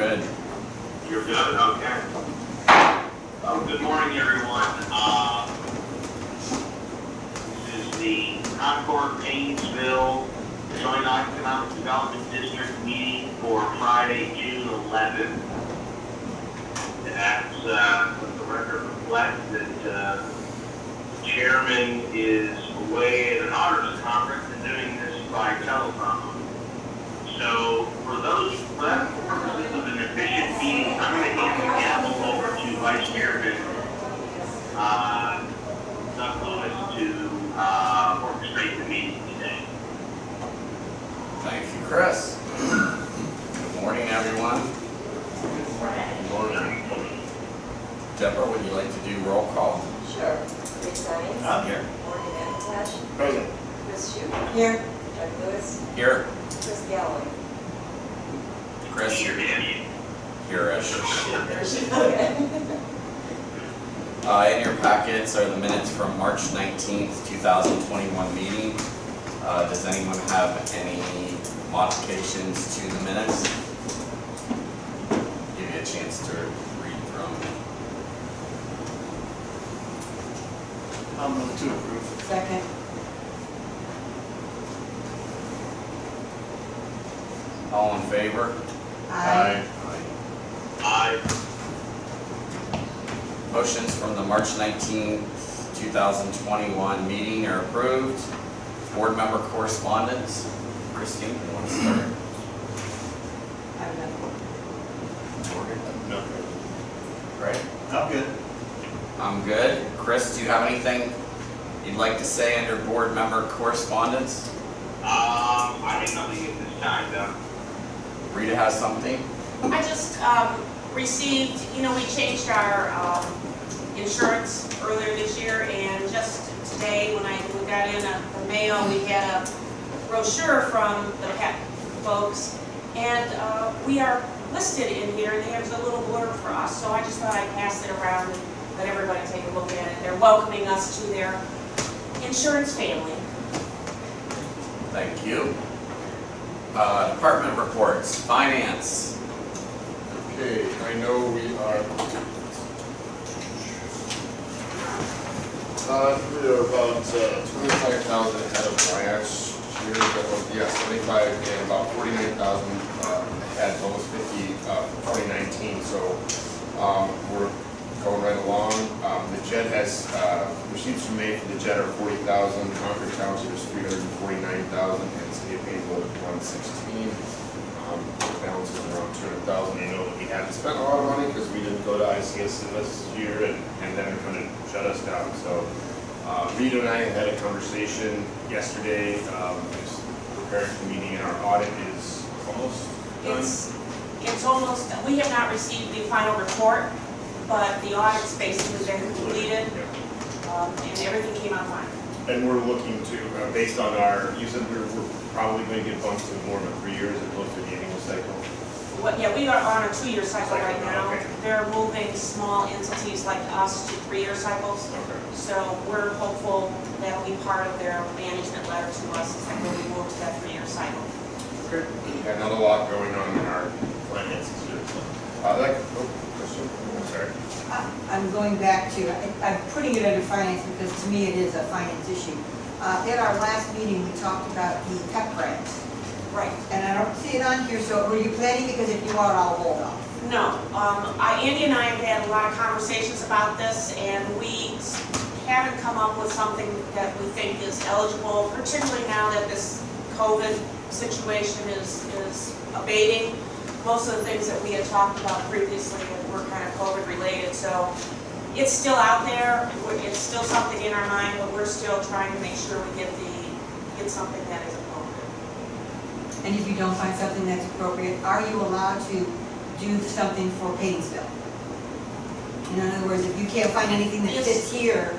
good. You're good? Okay. Good morning, everyone. This is the Concord Paynesville Joint Economic Development District meeting for Friday, June 11th. That's let the record reflect that the chairman is away at an auditors conference and doing this by telephone. So for that purposes of an efficient meeting, I'm going to hand the gavel over to Vice Chairman Doug Lewis to orchestrate the meeting today. Thank you, Chris. Good morning, everyone. Good morning. Deborah, would you like to do roll call? Sure. Chris Hines. I'm here. Morgan Antash. Present. Chris Shute. Here. Doug Lewis. Here. Chris Galloway. Chris, Here, Danny. here-ish. Okay. In your packets are the minutes from March 19th, 2021 meeting. Does anyone have any modifications to the minutes? Give you a chance to read through them. I'll move to approve. Second. All in favor? Aye. Aye. Motions from the March 19th, 2021 meeting are approved. Board member correspondence. Christine, you want to start? I'm done. Morgan? No. Great. I'm good. I'm good. Chris, do you have anything you'd like to say under board member correspondence? I have nothing at this time, Doug. Rita has something? I just received, we changed our insurance earlier this year, and just today when we got in the mail, we had a brochure from the pet folks, and we are listed in here, and there's a little blurb for us, so I just thought I'd pass it around and let everybody take a look at it. They're welcoming us to their insurance family. Thank you. Department reports. Finance. Okay, I know we are about 25,000 ahead of last year, but 75 and about 49,000 ahead, almost 50 for 2019. So we're going right along. The JEDD has receipts from May for the JEDD are 40,000. Concord Township is 349,000, and City of Paynesville is 116. Balance is around 200,000. I know that we haven't spent a lot of money because we didn't go to ICS this year, and then they're going to shut us down. So Rita and I had a conversation yesterday, just preparing for the meeting, and our audit is almost done. It's almost, we have not received the final report, but the audit's basically been completed, and everything came out fine. And we're looking to, based on our, you said we're probably going to get bumped to more than 3 years as opposed to the annual cycle. Yeah, we are on a 2-year cycle right now. Okay. They're moving small entities like us to 3-year cycles. Okay. So we're hopeful that'll be part of their management letter to us, is that we'll be moved to that 3-year cycle. Okay. Got another lot going on in our finances here. Question? Oh, sorry. I'm going back to, I'm putting it under finance because to me it is a finance issue. At our last meeting, we talked about the pep grant. Right. And I don't see it on here, so were you planning? Because if you are, I'll hold off. No, Andy and I have had a lot of conversations about this, and we haven't come up with something that we think is eligible, particularly now that this COVID situation is abating. Most of the things that we had talked about previously were kind of COVID related, so it's still out there. It's still something in our mind, but we're still trying to make sure we get something that is appropriate. And if you don't find something that's appropriate, are you allowed to do something for Paynesville? In other words, if you can't find anything that fits here.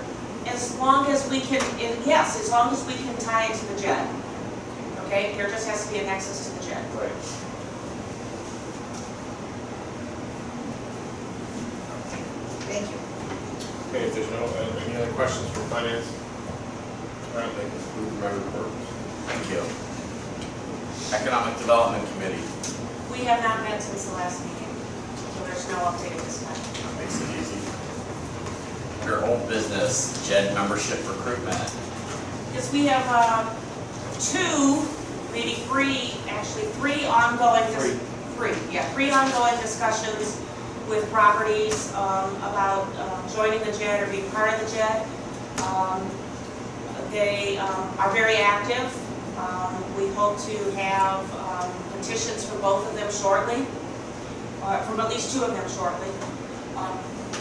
As long as we can, yes, as long as we can tie it to the JEDD. Okay, there just has to be a nexus to the JEDD. Right. Thank you. Okay, if there's no, any other questions from finance? All right, that concludes my report. Thank you. Economic Development Committee. We have not met since the last meeting. there's no update at this time. That makes it easy. Under old business, JEDD membership recruitment. Yes, we have two, maybe three, actually three ongoing, three ongoing discussions with properties about joining the JEDD or being part of the JEDD. They are very active. We hope to have petitions for both of them shortly, from at least two of them shortly.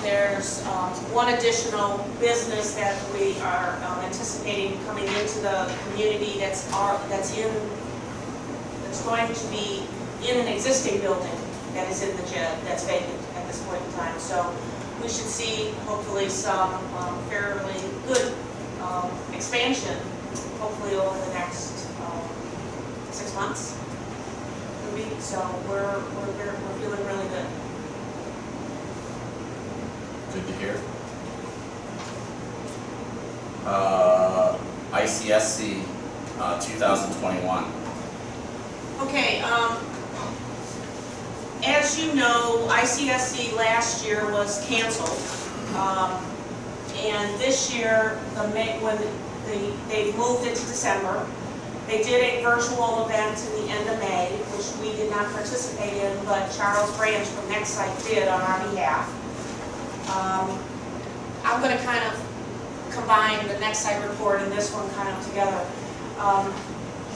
There's one additional business that we are anticipating coming into the community that's going to be in an existing building that is in the JEDD that's vacant at this point in time. So we should see hopefully some fairly good expansion, hopefully over the next 6 months. So we're feeling really good. Good to hear. ICSC 2021. Okay, as you know, ICSC last year was canceled. And this year, when they moved it to December, they did a virtual event in the end of May, which we did not participate in, but Charles Branch from Nextsite did on our behalf. I'm going to kind of combine the Nextsite report and this one kind of together.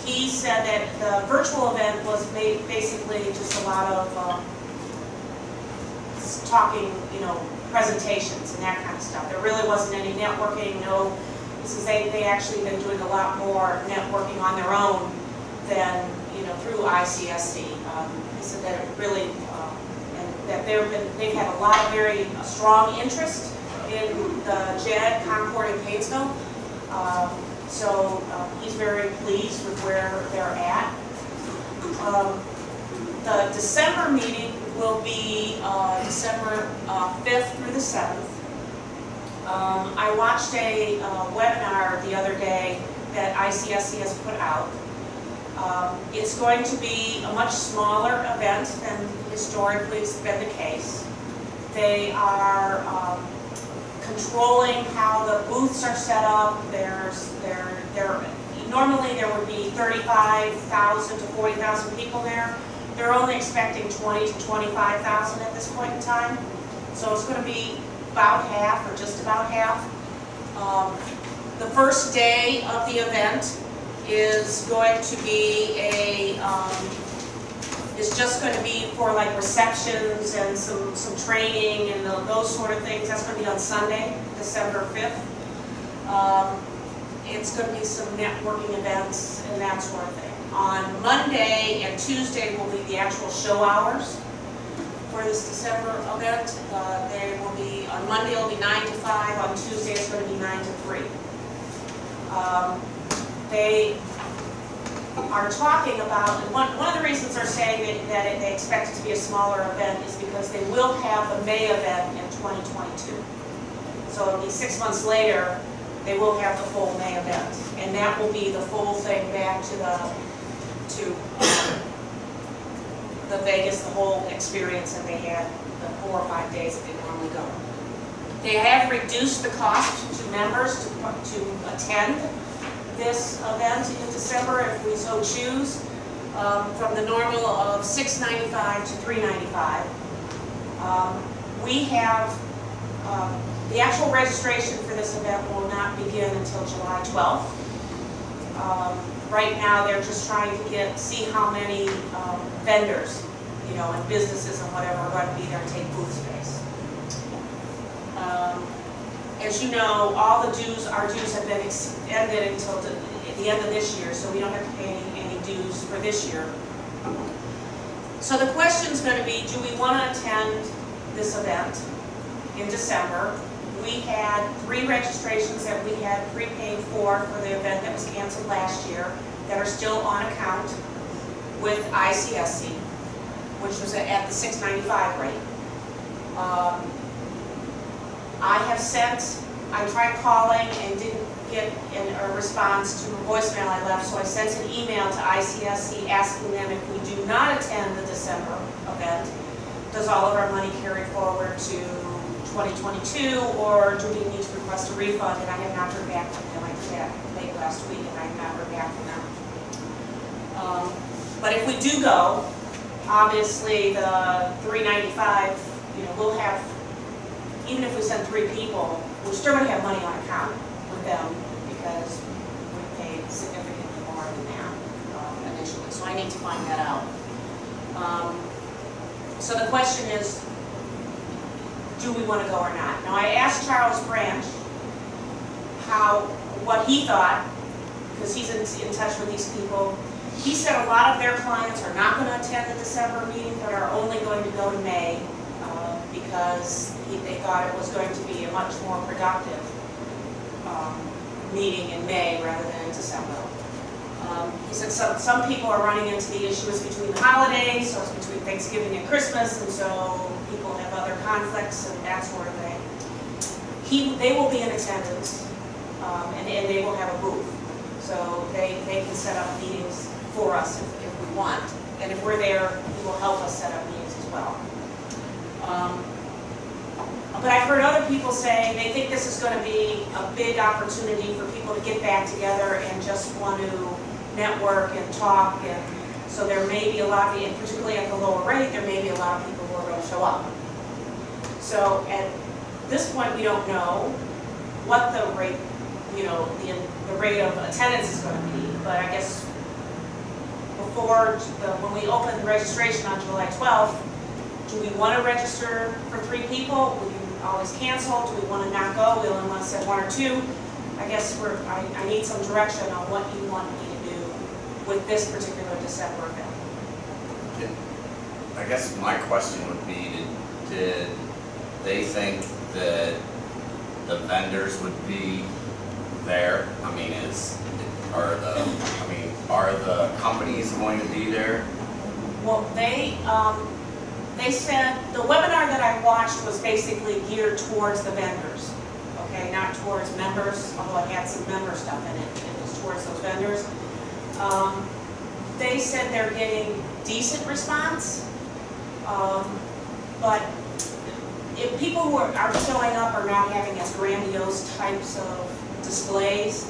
He said that the virtual event was basically just a lot of talking, presentations and that kind of stuff. There really wasn't any networking, they actually been doing a lot more networking on their own than, through ICSC. He said that it really, and that they've had a lot of very strong interest in the JEDD, Concord, and Painesville. So he's very pleased with where they're at. The December meeting will be December 5th through the 7th. I watched a webinar the other day that ICSC has put out. It's going to be a much smaller event than historically has been the case. They are controlling how the booths are set up. Normally there would be 35,000 to 40,000 people there. They're only expecting 20 to 25,000 at this point in time. So it's going to be about half, or just about half. The first day of the event is going to be is just going to be for like receptions and some training and those sort of things. That's going to be on Sunday, December 5th. It's going to be some networking events and that sort of thing. On Monday and Tuesday will be the actual show hours for this December event. They will be, on Monday it'll be 9 to 5, on Tuesday it's going to be 9 to 3. They are talking about, and one of the reasons they're saying that they expect it to be a smaller event is because they will have the May event in 2022. So it'll be 6 months later, they will have the full May event. And that will be the full thing back to the Vegas, the whole experience that they had, the 4 or 5 days that they normally go. They have reduced the cost to members to attend this event in December, if we so choose, from the normal of $6.95 to $3.95. We have the actual registration for this event will not begin until July 12th. Right now, they're just trying to see how many vendors, and businesses and whatever are going to be there and take booth space. As you know, all the dues, our dues have been extended until the end of this year, so we don't have to pay any dues for this year. So the question is going to be, do we want to attend this event in December? We had 3 registrations that we had prepaid for the event that was canceled last year that are still on account with ICSC, which was at the $6.95 rate. I tried calling and didn't get a response to a voicemail I left, so I sent an email to ICSC asking them if we do not attend the December event, does all of our money carry forward to 2022, or do we need to request a refund? And I have not heard back from them. I did that late last week, and I have not heard back from them. But if we do go, obviously the $395, we'll have, even if we send 3 people, we're still going to have money on account with them because we paid significantly more than that initially. So I need to find that out. So the question is, do we want to go or not? Now I asked Charles Branch what he thought, because he's in touch with these people. He said a lot of their clients are not going to attend the December meeting, but are only going to go to May because they thought it was going to be a much more productive meeting in May rather than in December. He said some people are running into the issues between the holidays, so it's between Thanksgiving and Christmas, and so people have other conflicts and that sort of thing. They will be in attendance, and they will have a booth. So they can set up meetings for us if we want. And if we're there, he will help us set up meetings as well. But I've heard other people say they think this is going to be a big opportunity for people to get back together and just want to network and talk. And so there may be a lot of, and particularly at the lower rate, there may be a lot of people who are going to show up. So at this point, we don't know what the rate, the rate of attendance is going to be. But I guess when we open the registration on July 12th, do we want to register for 3 people? We can always cancel. Do we want to not go? We only want to send 1 or 2. I guess I need some direction on what you want me to do with this particular December event. I guess my question would be, did they think that the vendors would be there? I mean, are the companies going to be there? Well, they said, the webinar that I watched was basically geared towards the vendors, okay, not towards members, although it had some member stuff in it. It was towards those vendors. They said they're getting decent response, but if people who are showing up are not having as grandiose types of displays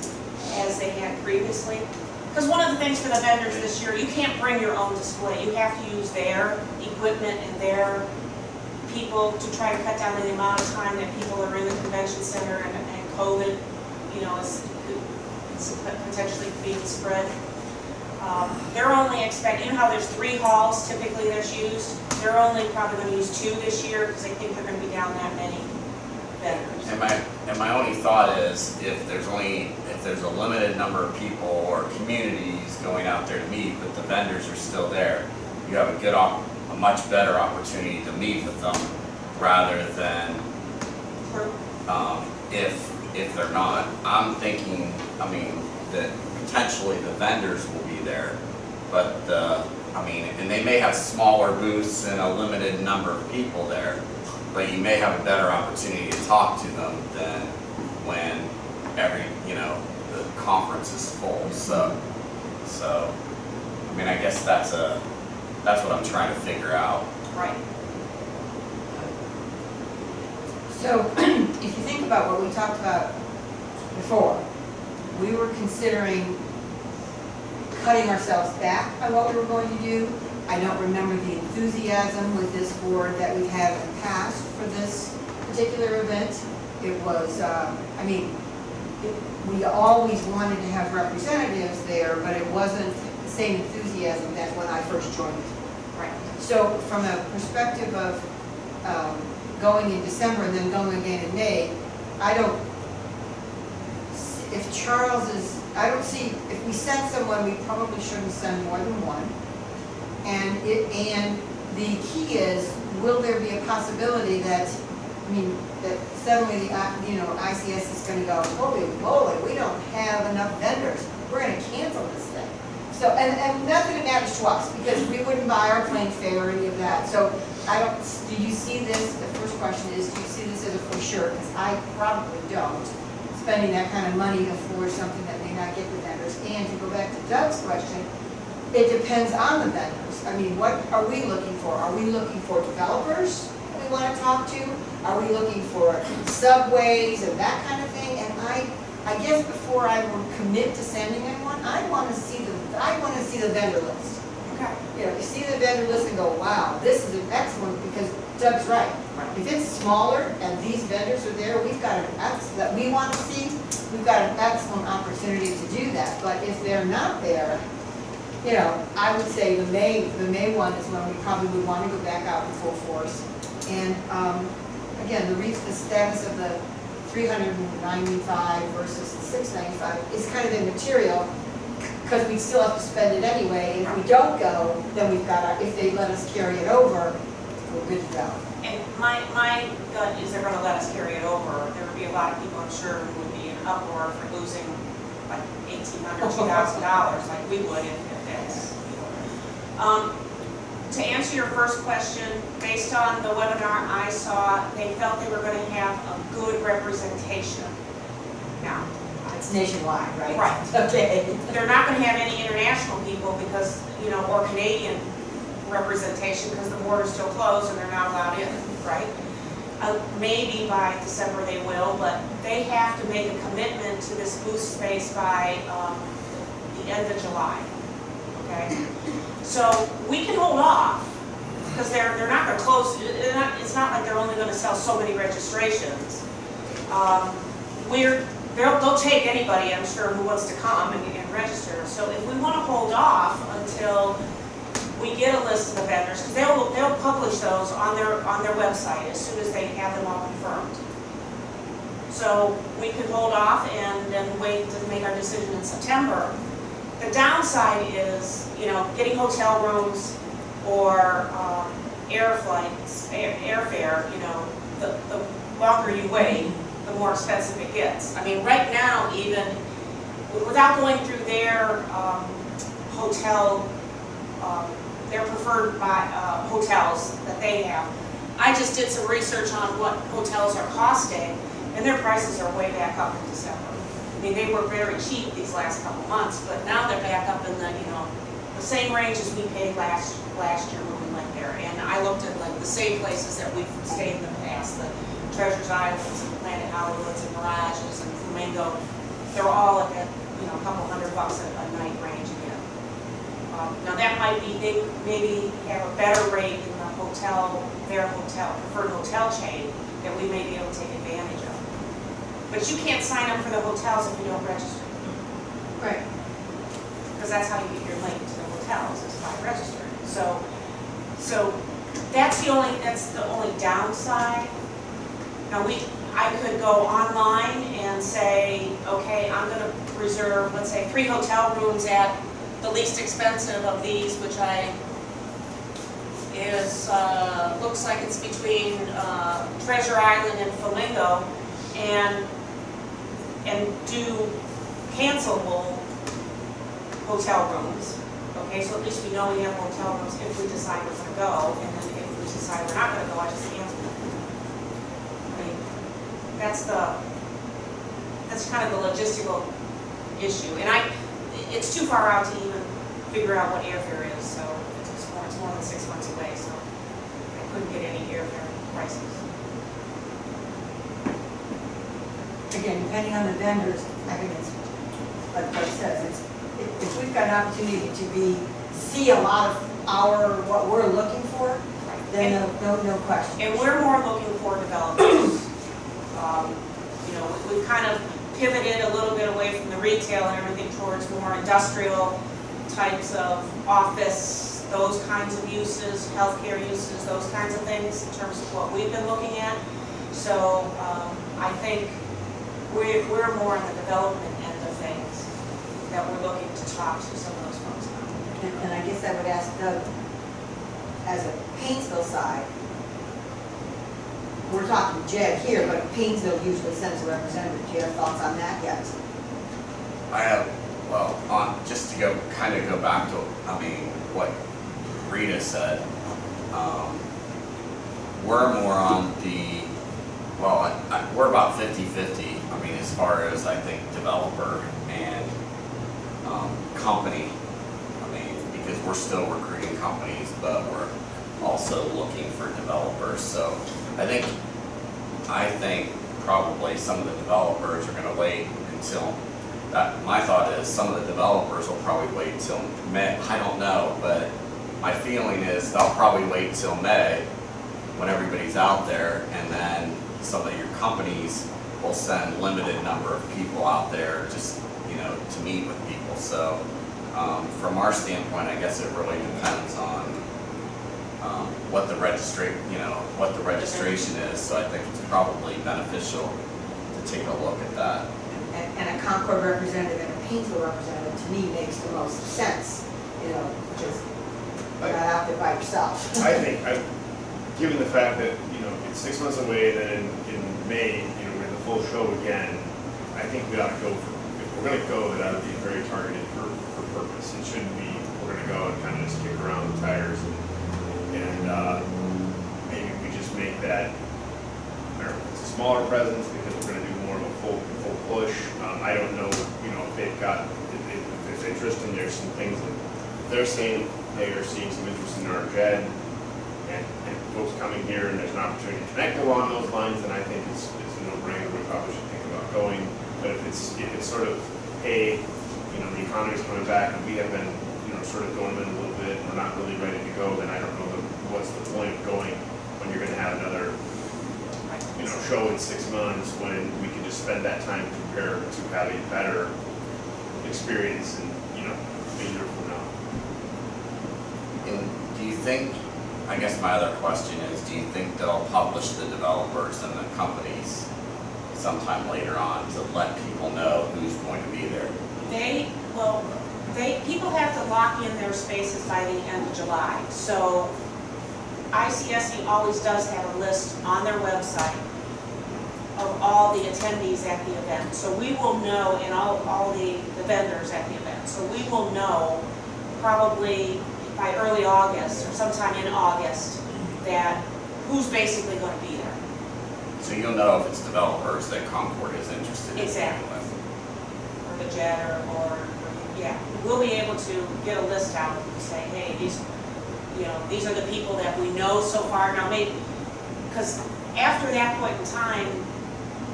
as they had previously. Because one of the things for the vendors this year, you can't bring your own display. You have to use their equipment and their people to try to cut down the amount of time that people are in the convention center and COVID, is potentially being spread. They're only expecting, how there's 3 halls typically that's used. They're only probably going to use 2 this year because they think they're going to be down that many vendors. And my only thought is, if there's a limited number of people or communities going out there to meet, but the vendors are still there, you have a much better opportunity to meet with them rather than if they're not. I'm thinking, that potentially the vendors will be there, but and they may have smaller booths and a limited number of people there, but you may have a better opportunity to talk to them than when the conference is full. So I guess that's what I'm trying to figure out. Right. So, if you think about what we talked about before, we were considering cutting ourselves back on what we were going to do. I don't remember the enthusiasm with this board that we've had in the past for this particular event. It was, we always wanted to have representatives there, but it wasn't the same enthusiasm that when I first joined. Right. So from a perspective of going in December and then going again in May, if we send someone, we probably shouldn't send more than 1. And the key is, will there be a possibility that suddenly ICS is going to go, holy moly, we don't have enough vendors. We're going to cancel this thing. So, and not that it matters to us, because we wouldn't buy our plane fare or any of that. So, do you see this, the first question is, do you see this as a for sure? Because I probably don't. Spending that kind of money for something that may not get the vendors. And to go back to Doug's question, it depends on the vendors. I mean, what are we looking for? Are we looking for developers we want to talk to? Are we looking for subways and that kind of thing? And I guess before I would commit to sending anyone, I want to see the vendor list. Okay. You know, you see the vendor list and go, wow, this is an excellent, because Doug's right. If it's smaller and these vendors are there, we've got that we want to see, we've got an excellent opportunity to do that. But if they're not there, you know, I would say the May one is when we probably would want to go back out in full force. And again, the status of the 395 versus the 695 is kind of immaterial, because we still have to spend it anyway. If we don't go, then we've got if they let us carry it over, we're good to go. And my gut is they're gonna let us carry it over. There would be a lot of people, I'm sure, who would be in uproar for losing like $1,800, $2,000 like we would if that's. To answer your first question, based on the webinar I saw, they felt they were gonna have a good representation. Now, It's nationwide, right? Right. Okay. they're not gonna have any international people because, you know, or Canadian representation because the border's still closed and they're not allowed in, right? Maybe by December they will, but they have to make a commitment to this booth space by the end of July, okay? So we can hold off because they're not gonna close, it's not like they're only gonna sell so many registrations. They'll take anybody, I'm sure, who wants to come and register. So if we want to hold off until we get a list of the vendors, because they'll publish those on their website as soon as they have them all confirmed. So we could hold off and then wait to make our decision in September. The downside is, you know, getting hotel rooms or air flights, airfare. You know, the longer you wait, the more expensive it gets. I mean, right now, even without going through their hotel, their preferred hotels that they have, I just did some research on what hotels are costing, and their prices are way back up in December. I mean, they were very cheap these last couple months, but now they're back up in the, you know, the same range as we paid last year when we went there. And I looked at like the same places that we've stayed in the past, the Treasures Islands and Planet Hollywoods and Mirages and Flamingo. They're all at that, you know, a couple $100 a night range again. Now that might be, they maybe have a better rate in the hotel, their hotel, preferred hotel chain that we may be able to take advantage of. But you can't sign up for the hotels if you don't register. Right. Because that's how you get your link to the hotels, is by registering. So that's the only downside. Now I could go online and say, okay, I'm gonna reserve, let's say, 3 hotel rooms at the least expensive of these, which looks like it's between Treasure Island and Flamingo, and do cancelable hotel rooms. Okay, so at least we know we have hotel rooms if we decide we're gonna go, and then if we decide we're not gonna go, I just cancel them. I mean, that's kind of the logistical issue, and it's too far out to even figure out what airfare is, so it's more than 6 months away, so I couldn't get any airfare prices. Again, depending on the vendors, I think it's, like Doug says, if we've got an opportunity to see a lot of what we're looking for, then no question. And we're more looking for developers. You know, we've kind of pivoted a little bit away from the retail and everything towards more industrial types of office, those kinds of uses, healthcare uses, those kinds of things in terms of what we've been looking at. So I think we're more on the development end of things that we're looking to talk to some of those folks about. And I guess I would ask Doug, as a Painesville side, we're talking JEDD here, but Painesville usually sends a representative. Do you have thoughts on that yet? I have, well, just to go back to, what Rita said, we're more on the, we're about 50-50, as far as, I think, developer and company. because we're still recruiting companies, but we're also looking for developers. So I think probably some of the developers are gonna wait until, my thought is some of the developers will probably wait till May. I don't know, but my feeling is they'll probably wait till May when everybody's out there, and then some of your companies will send limited number of people out there just, to meet with people. So from our standpoint, I guess it really depends on what the registration is. So I think it's probably beneficial to take a look at that. And a Concord representative and a Painesville representative, to me, makes the most sense, just not out there by yourself. I think, given the fact that, it's 6 months away, then in May, we're in the full show again, I think we ought to go for, if we're gonna go, it ought to be very targeted for purpose. It shouldn't be, we're gonna go and kind of just kick around the tires and maybe we just make that, I don't know, it's a smaller presence because we're gonna do more of a full push. I don't know, if they've got, if there's interest and there's some things that they're saying, they are seeing some interest in our JEDD, and folks coming here and there's an opportunity to connect along those lines, then I think it's a no-brainer. We probably should think about going. But if it's sort of, hey, the economy's coming back and we have been, sort of going in a little bit, and we're not really ready to go, then I don't know what's the point of going when you're gonna have another, show in 6 months, when we can just spend that time compared to having better experience in, a year from now. And do you think, I guess my other question is, do you think they'll publish the developers and the companies sometime later on to let people know who's going to be there? People have to lock in their spaces by the end of July. So ICSC always does have a list on their website of all the attendees at the event. So we will know, and all the vendors at the event. So we will know probably by early August or sometime in August that who's basically going to be there. So you'll know if it's developers that Concord is interested in. Exactly. With. Or the JEDD yeah. We'll be able to get a list out and say, hey, these are the people that we know so far. Now maybe, because after that point in time,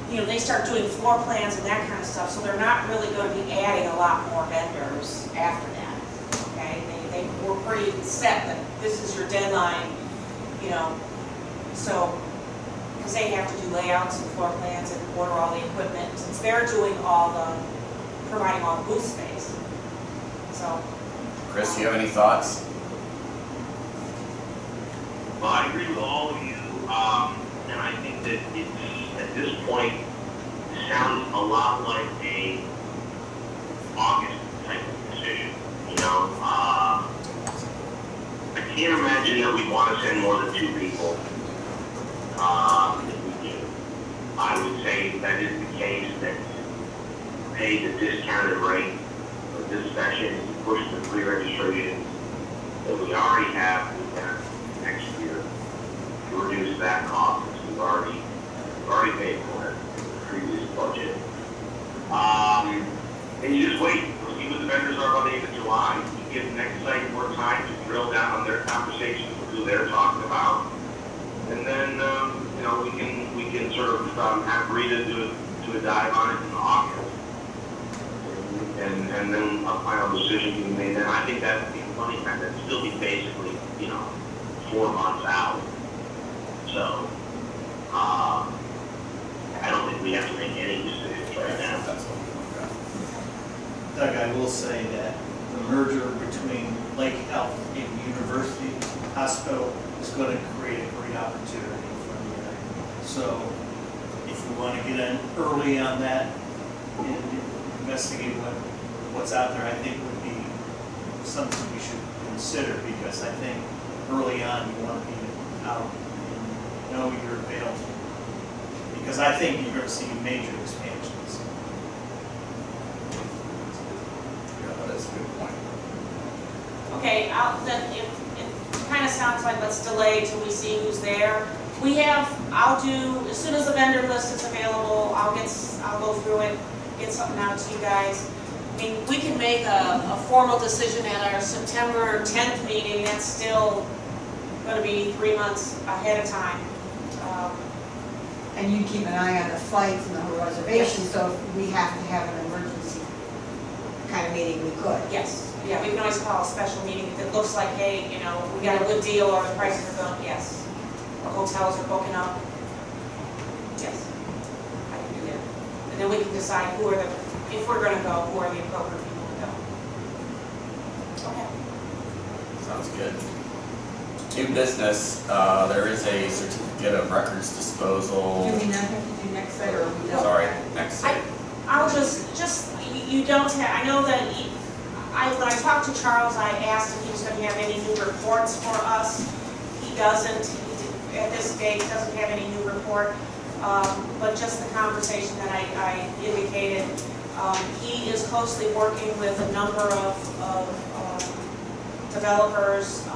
they start doing floor plans and that kind of stuff, so they're not really going to be adding a lot more vendors after that, okay? They were pretty set that this is your deadline, so, because they have to do layouts and floor plans and order all the equipment, since they're doing providing all the booth space. So. Chris, do you have any thoughts? Well, I agree with all of you, and I think that it's, at this point, sounds a lot like a August type of decision, I can't imagine that we'd want to send more than 2 people, if we do. I would say that is the case, that pay the discounted rate for this session, push the pre-registration that we already have next year to reduce that cost, since we've already paid for it in the previous budget. And you just wait, see what the vendors are by the end of July. You give the next site more time to drill down on their conversations with who they're talking about, and then we can sort of agree to do a dive on it in August, and then a final decision can be made. Then I think that would be plenty of time. That'd still be basically 4 months out. So I don't think we have to make any decisions right now. That's what we look at. Doug, I will say that the merger between Lake Health and University Hospital is going to create a great opportunity for the area. So if we want to get in early on that and investigate what's out there, I think would be something we should consider, because I think early on you want to be out and know you're available. Because I think you're going to see major expansions. Yeah, that is a good point. Okay, then it kind of sounds like let's delay till we see who's there. I'll do, as soon as the vendor list is available, I'll go through it, get something out to you guys. I mean, we can make a formal decision at our September 10th meeting, that's still gonna be 3 months ahead of time. And you keep an eye on the flights and the reservations, so if we have to have an emergency kind of meeting, we could. Yes, yeah, we can always call a special meeting if it looks like, hey, you know, we got a good deal or the prices are going, yes. Or hotels are booking up. Yes, I can do that. And then we can decide who are the, if we're gonna go, who are the appropriate people to go. Okay. Sounds good. New business, there is a certificate of records disposal. Do we not have to do next site, or we don't? Sorry, next site. I'll just, you don't have, I know that, when I talked to Charles, I asked if he was gonna have any new reports for us. He doesn't, at this date, doesn't have any new report, but just the conversation that I indicated. He is closely working with a number of developers.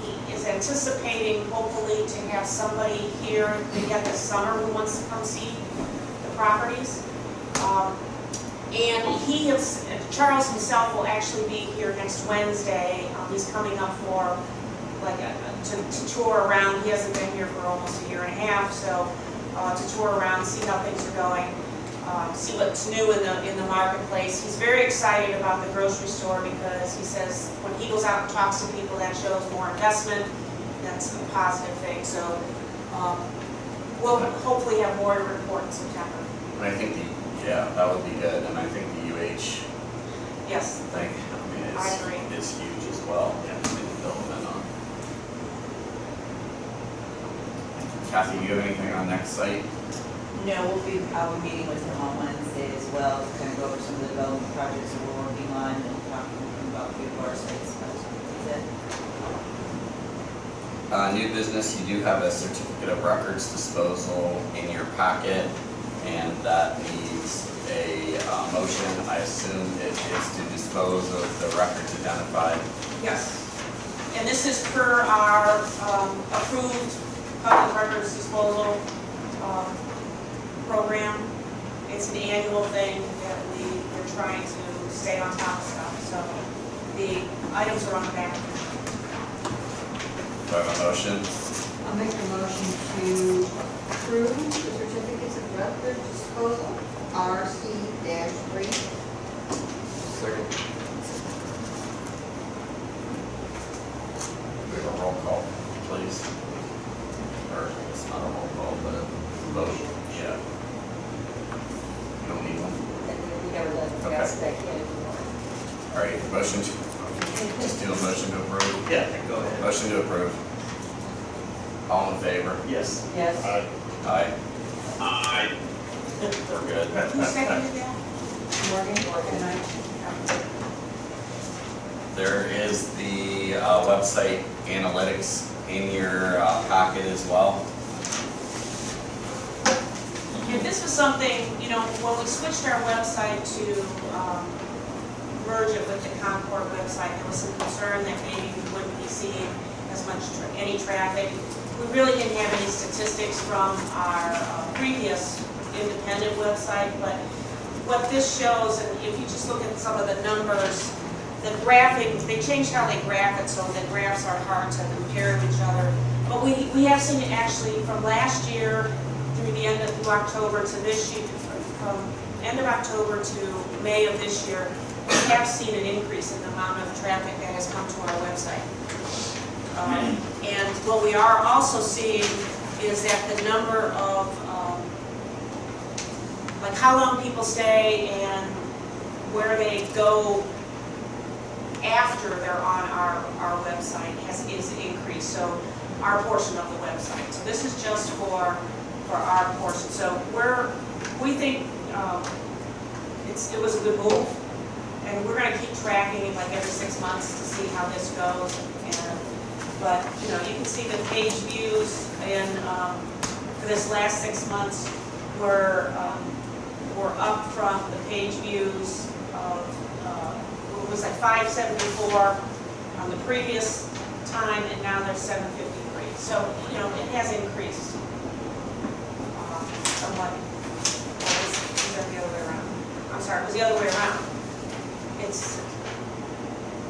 He is anticipating, hopefully, to have somebody here again this summer who wants to come see the properties. And Charles himself will actually be here next Wednesday. He's coming up for to tour around. He hasn't been here for almost a year and a half, so to tour around, see how things are going, see what's new in the marketplace. He's very excited about the grocery store because he says when he goes out and talks to people, that shows more investment. That's a positive thing. So we'll hopefully have more to report in September. And I think that would be good, and I think the UH Yes. thing, I mean, I agree. is huge as well. Yeah, we can build in on. Kathy, you have anything on next site? No, I'll be meeting with him on Wednesday as well, to kind of go over some of the development projects that we're working on and talking to him about a few of our sites. That's it. New business, you do have a certificate of records disposal in your packet, and that needs a motion. I assume it is to dispose of the records identified. Yes. And this is per our approved public records disposal program. It's an annual thing that we're trying to stay on top of stuff. So the items are on the back. Do I have a motion? I'll make a motion to approve the certificates of record disposal, RC-3. Second. We have a roll call, please. Or it's not a roll call, but a vote. Yeah. You don't need one? We never let the gas back in anymore. All right, motion to, just do a motion to approve. Yeah, go ahead. Motion to approve. All in favor? Yes. Yes. Aye. Aye. We're good. Who seconded that? Morgan and I. There is the website analytics in your packet as well. And this was something, you know, when we switched our website to merge it with the Concord website, there was some concern that maybe we wouldn't be seeing as much any traffic. We really didn't have any statistics from our previous independent website, but what this shows, and if you just look at some of the numbers, the graphing, they changed how they graph it, so the graphs are hard to compare with each other. But we have seen it actually from last year through the end of October to this year, from end of October to May of this year, we have seen an increase in the amount of traffic that has come to our website. And what we are also seeing is that the number of, like how long people stay and where they go after they're on our website is increased. So our portion of the website. So this is just for our portion. So we think it was a good move, and we're going to keep tracking it like every 6 months to see how this goes. But you know, you can see the page views in for this last 6 months were up from the page views of it was like 574 on the previous time, and now they're 753. So you know, it has increased somewhat. Or was that the other way around? I'm sorry, it was the other way around. it's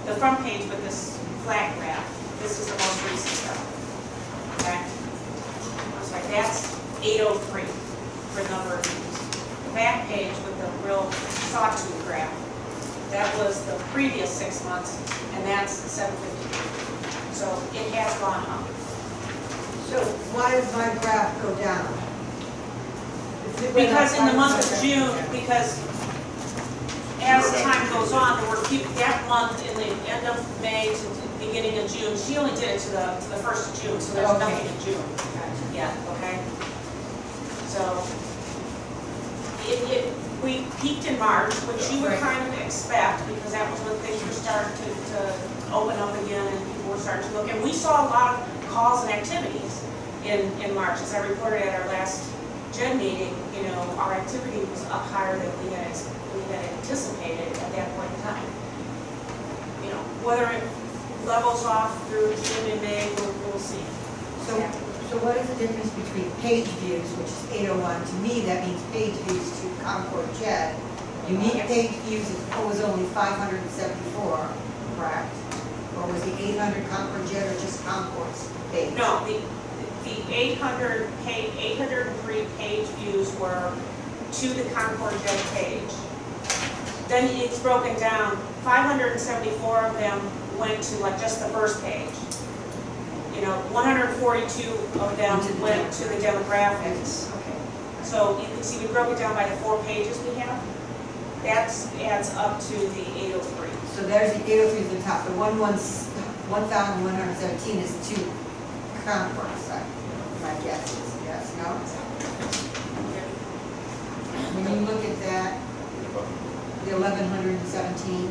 the front page with this flat graph. This is the most recent stuff. Okay? I'm sorry, that's 803 for number of views. The back page with the real sawtooth graph, that was the previous 6 months, and that's 753. So it has gone up. So why does my graph go down? Because in the month of June, because as time goes on, and we're keeping that month in the end of May to the beginning of June, she only did it to the 1st of June, so there's Okay. nothing in June. Yeah, okay? So, we peaked in March, which you would kind of expect, because that was when things were starting to open up again and people were starting to look. And we saw a lot of calls and activities in March. As I reported at our last JEDD meeting, you know, our activity was up higher than we had anticipated at that point in time. You know, whether it levels off through June and May, we'll see. So what is the difference between page views, which is 801, to me, that means page views to Concord JEDD. Unique page views was only 574, correct? Or was the 800 Concord JEDD or just Concord's page? No, the 803 page views were to the Concord JEDD page. Then it's broken down, 574 of them went to like just the first page. You know, 142 of them went to the demographics. Okay. So you can see we broke it down by the 4 pages we have. That adds up to the 803. So there's the 803 at the top. The 1,117 is to Concord side. My guess is yes, no? When you look at that, the 1,117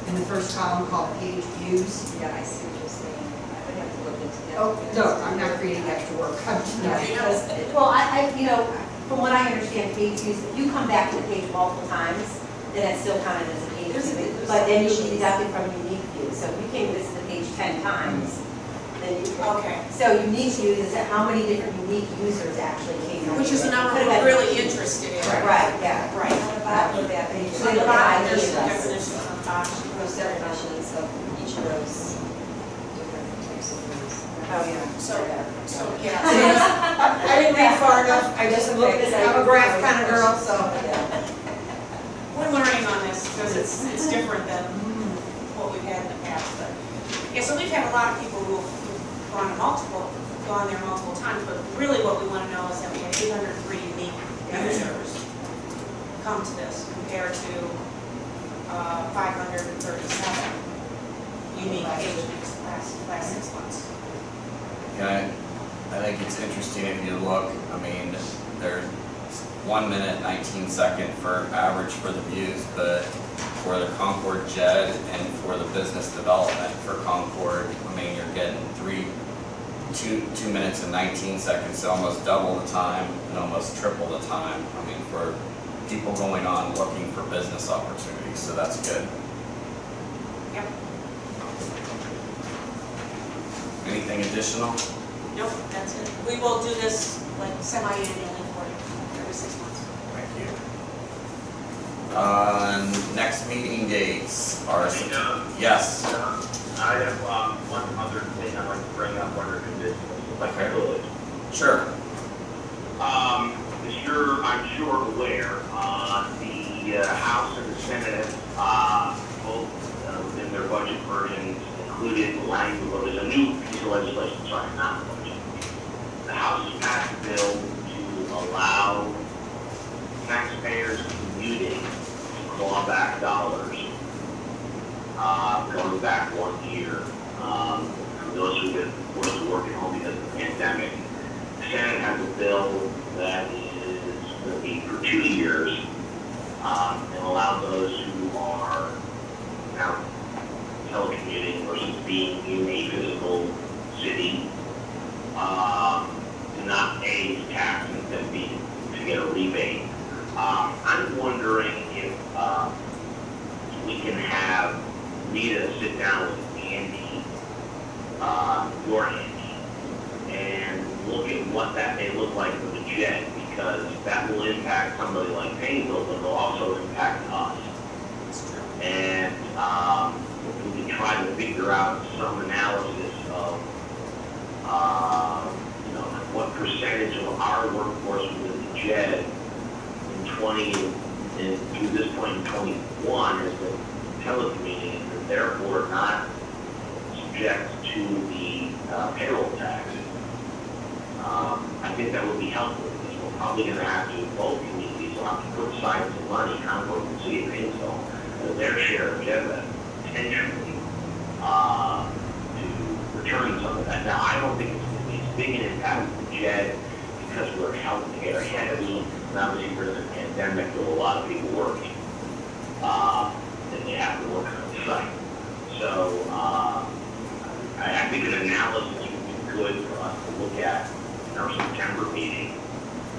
in the first column called page views. Yeah, I see what you're saying. I would have to look into that. Oh, no, I'm not creating extra work. I'm just not. Because, well, you know, from what I understand, page views, if you come back to the page multiple times, then it's still counted as a page view. But then you should deduct it from unique views. So if you came to visit the page 10 times, then you can. Okay. So unique views is how many different unique users actually came. Which is the number Could we're have been- really interested in. Right, yeah. Right. Bottom of that page. So they look at There's ideas. some definitions on top. Those definitions of each of those different types of views. Oh, yeah. So yeah. I didn't read far enough. I just looked at, I'm a graph kind of girl, so. We're learning on this because it's different than what we've had in the past. But yeah, so we've had a lot of people who've gone there multiple times. But really, what we want to know is that we had 803 unique users come to this compared to 537 unique page views last 6 months. Yeah, I think it's interesting if you look, I mean, there's 1 minute, 19 second for average for the views, but for the Concord JEDD and for the business development for Concord, I mean, you're getting 2 minutes and 19 seconds, so almost double the time and almost triple the time. I mean, for people going on looking for business opportunities, so that's good. Yep. Anything additional? Nope, that's it. We will do this like semi-annually for you, every 6 months. Thank you. Next meeting dates are, Hey, John. yes, I have one other thing I'd like to bring up under conditions, if I could. sure. As I'm sure aware, the House and the Senate, both within their budget versions, included language, well, there's a new piece of legislation, sorry, not the budget. The House has passed a bill to allow taxpayers commuting to claw back dollars, going back 1 year. For those who have forced to work at home because of the pandemic. The Senate has a bill that is going to be for 2 years, and allow those who are now telecommuting versus being in a physical city to not pay tax and then to get a rebate. I'm wondering if we can have Rita sit down with Andy, your Andy, and look at what that may look like for the JEDD, because that will impact somebody like Payneville, but it'll also impact us. That's true. And we can try to figure out some analysis of, what percentage of our workforce within the JED in 20, and through this point in 21 has been telecommuting and therefore not subject to the payroll tax. I think that would be helpful because we're probably going to have to, both communities will have to put aside some money, Concord and City of Painesville, as their share of JED potentially to return some of that. Now, I don't think it's going to be as big an impact to JED because we're healthcare heavy, and obviously during the pandemic there were a lot of people working, and they have to work on site. So I think an analysis would be good for us to look at in our September meeting,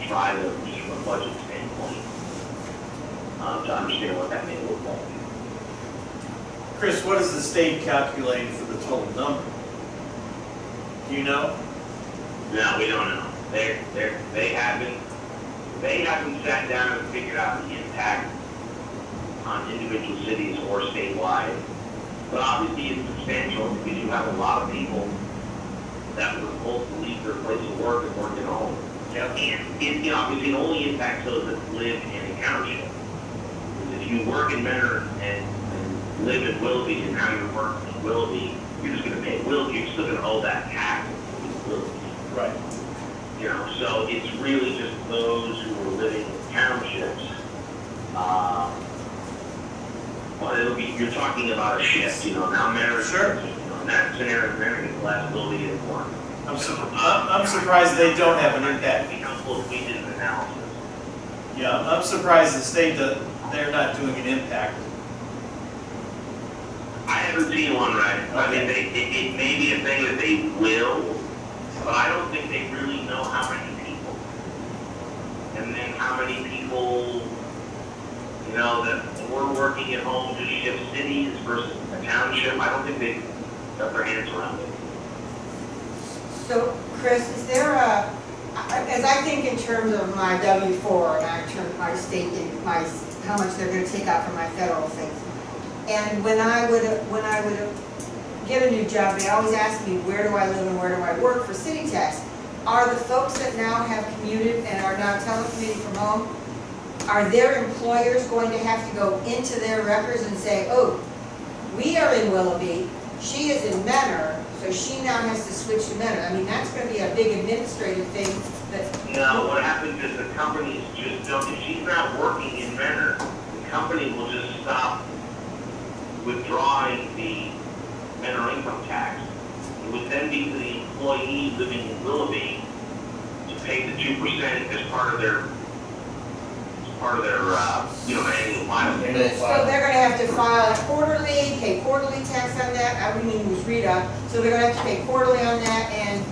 try to, just from a budget standpoint, to understand what that may look like. Chris, what is the state calculating for the total number? Do you know? No, we don't know. They haven't sat down and figured out the impact on individual cities or statewide. But obviously it's substantial because you have a lot of people that would both leave their place of work and work at home. Yep. And it obviously only impacts those that live in a township. Because if you work in Mentor and live in Willoughby and now you're working in Willoughby, you're just going to pay Willoughby. You're still going to owe that tax in Willoughby. Right. So it's really just those who are living in townships. Well, you're talking about a shift, now Mentor, Sure. In that scenario, Mentor gets less, Willoughby gets more. I'm surprised they don't have an impact. It'd be helpful if we did an analysis. Yeah, I'm surprised the state they're not doing an impact. I haven't seen one, right? I mean, it may be a thing that they will, but I don't think they really know how many people. And then how many people, that were working at home to shift cities versus a township. I don't think they've got their hands around it. So, Chris, is there as I think in terms of my W-4 and my state, how much they're going to take out from my federal things, and when I would get a new job, they always ask me, where do I live and where do I work for city tax? Are the folks that now have commuted and are now telecommuting from home, are their employers going to have to go into their records and say, oh, we are in Willoughby, she is in Mentor, so she now has to switch to Mentor? I mean, that's going to be a big administrative thing that... No, what happens is the companies just don't, if she's not working in Mentor, the company will just stop withdrawing the Mentor income tax. It would then be to the employee living in Willoughby to pay the 2% as part of their annual mileage. So they're going to have to file quarterly, pay quarterly tax on that. I wouldn't even use RETA. So they're going to have to pay quarterly on that, and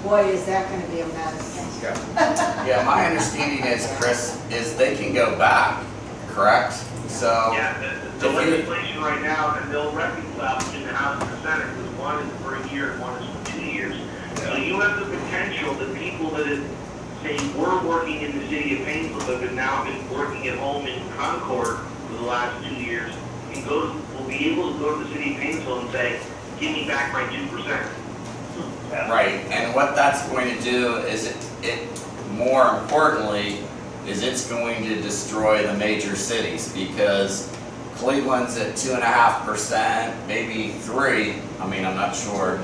boy, is that going to be a mess. Yeah, my understanding is, Chris, is they can go back, correct? So, Yeah, the legislation right now, and they'll reconcile between the House and the Senate, because one is for a year and one is for 2 years. So you have the potential that people that say were working in the city of Painesville but have now been working at home in Concord for the last 2 years will be able to go to the city of Painesville and say, give me back my 2%. right, and what that's going to do is it more importantly, is it's going to destroy the major cities, because Cleveland's at 2.5%, maybe 3%, I'm not sure.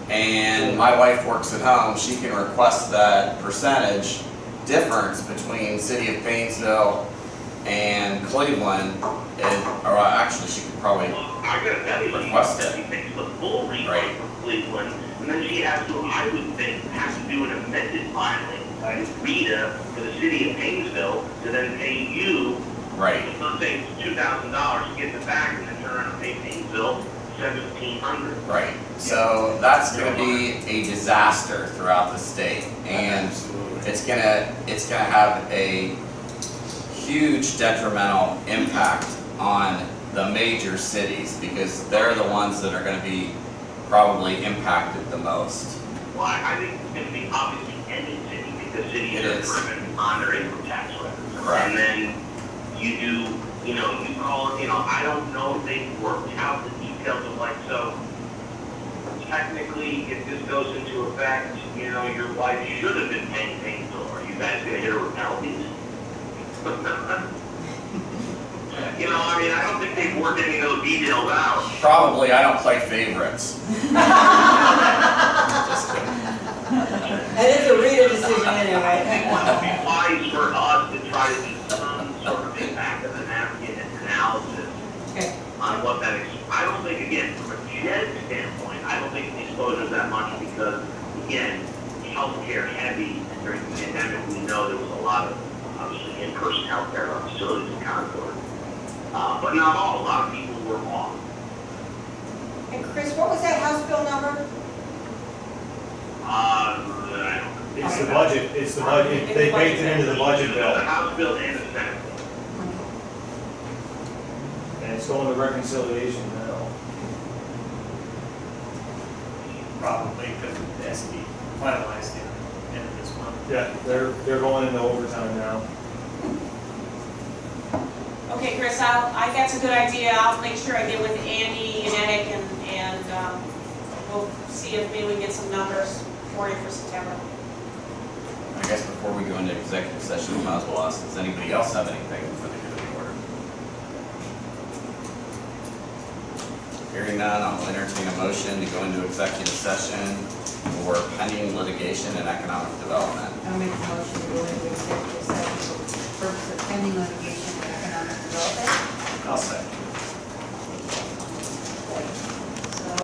And my wife works at home, she can request that percentage difference between City of Painesville and Cleveland, or actually she could probably I gotta tell you, request she it. takes the full refund Right. from Cleveland, and then she has to, I would think, have to do an amended filing with RETA for the city of Painesville to then pay you, Right, let's say it's $2,000 to get it back, and then turn around and pay Painesville $1,700. right. So that's gonna be a disaster throughout the state, and it's gonna have a huge detrimental impact on the major cities, because they're the ones that are gonna be probably impacted the most. Well, I think it's going to be obviously any city, because cities It are is. driven on their income tax records. Correct. And then you do You know, you call it, you know, I don't know if they've worked out the details of like, so technically, if this goes into effect, you know, your wife should have been paying painful. Are you guys gonna hit her with penalties? You know, I mean, I don't think they've worked any of those details out. Probably, I don't play favorites. Just kidding. That is a reader decision I anyway. think what would be wise for us to try to do some sort of impact of the napkin analysis Okay. on what that is. I don't think, again, from a JED standpoint, I don't think the exposure is that much because, again, healthcare heavy, and during the pandemic, we know there was a lot of, obviously, in-person healthcare facilities in Concord. But not all, a lot of people were off. And Chris, what was that House bill number? I don't. It's the budget, they baked it into the budget The bill, House bill and the Senate bill. and it's going to reconciliation now. Probably because it has to be finalized in the end of this month. Yeah, they're going into overtime now. Okay, Chris, that's a good idea. I'll make sure I get with Andy and Enick and we'll see if maybe we can get some numbers for you for September. I guess before we go into executive session, we might as well ask, does anybody else have anything for the good of the order? Hearing none, I'll entertain a motion to go into executive session for pending litigation and economic development.